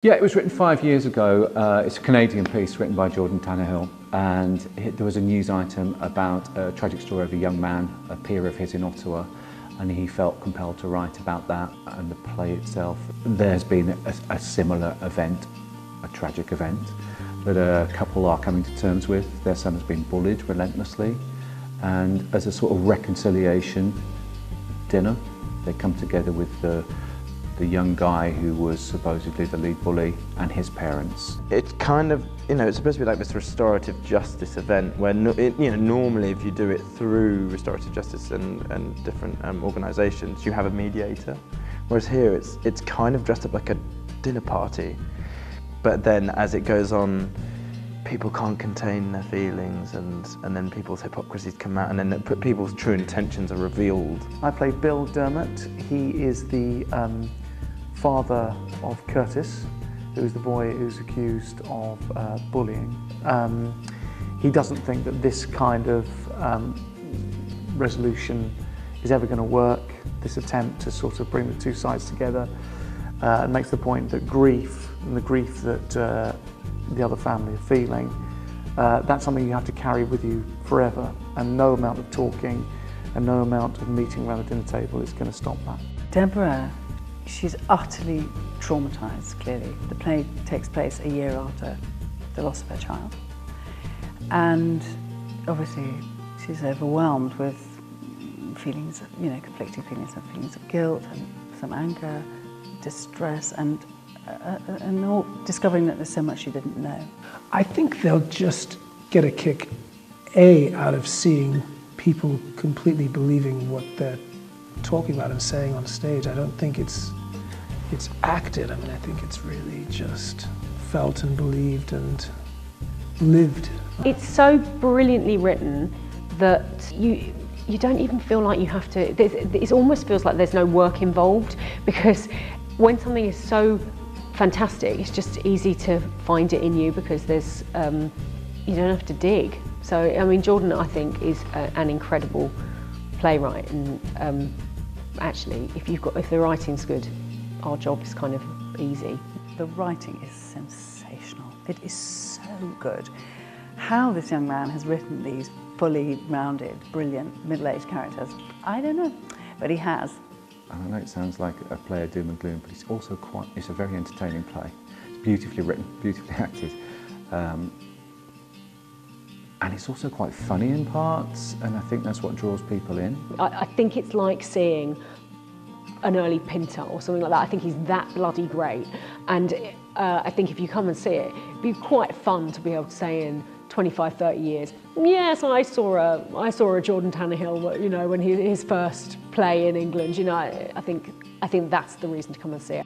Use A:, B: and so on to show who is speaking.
A: Yeah, it was written 5 years ago. It's a Canadian piece written by Tannahill, and there was a news item about a tragic story of a young man, a peer of his in Ottawa, and he felt compelled to write about that and the play itself. There's been a similar event, a tragic event, that a couple are coming to terms with. Their son has been bullied relentlessly, and as a sort of reconciliation dinner, they come together with the young guy who was supposedly the lead bully and his parents.
B: It's kind of, it's supposed to be like this restorative justice event where, normally if you do it through restorative justice and different organisations, you have a mediator. Whereas here, it's kind of dressed up like a dinner party. But then as it goes on, people can't contain their feelings, and then people's hypocrisies come out, and then people's true intentions are revealed.
C: I play Bill Dermott. He is the father of Curtis, who is the boy who's accused of bullying. He doesn't think that this kind of resolution is ever going to work, this attempt to sort of bring the two sides together, and makes the point that grief, and the grief that the other family are feeling, that's something you have to carry with you forever, and no amount of talking and no amount of meeting around the dinner table is going to stop that.
D: Deborah, she's utterly traumatised, clearly. The play takes place a year after the loss of her child. And obviously she's overwhelmed with feelings, conflicting feelings of guilt and some anger, distress, and all discovering that there's so much she didn't know.
E: I think they'll just get a kick, out of seeing people completely believing what they're talking about and saying on stage. I don't think it's acted. I mean, I think it's really just felt and believed and lived.
F: It's so brilliantly written that you don't even feel like you have to, it almost feels like there's no work involved, because when something is so fantastic, it's just easy to find it in you, because there's you don't have to dig. So I mean, Jordan, I think, is an incredible playwright, and actually, if the writing's good, our job is kind of easy.
D: The writing is sensational. It is so good. How this young man has written these fully rounded, brilliant, middle-aged characters, I don't know, but he has.
A: And I know it sounds like a play of doom and gloom, but it's also it's a very entertaining play. It's beautifully written, beautifully acted. And it's also quite funny in parts, and I think that's what draws people in.
F: I think it's like seeing an early Pinter or something like that. I think he's that bloody great. And I think if you come and see it, it'd be quite fun to be able to say in 25, 30 years, yes, I saw a Jordan Tannahill, when his first play in England. I think that's the reason to come and see it.